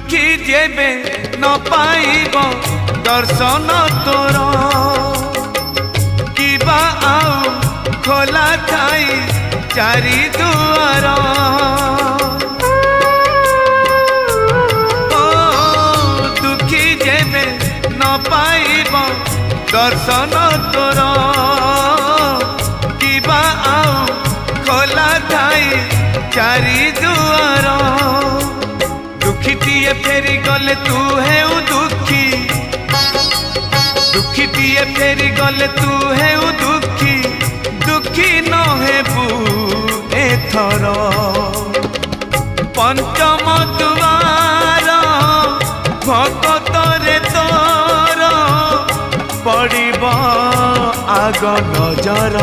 दुखी जेबे न पाइब दर्शन तोर किबा आउ खोला थाई चारि दुआर ओ दुखी जेबे न पाइब दर्शन तोर किबा आउ खोला थाई चारि दुआर दुखीटीए फेरी गले तू है दुखी दुखीटीए फेरी गले तू है दुखी दुखी न हेबू एथर पंचम दुआर भगतरे तोर पड़िब आग नजर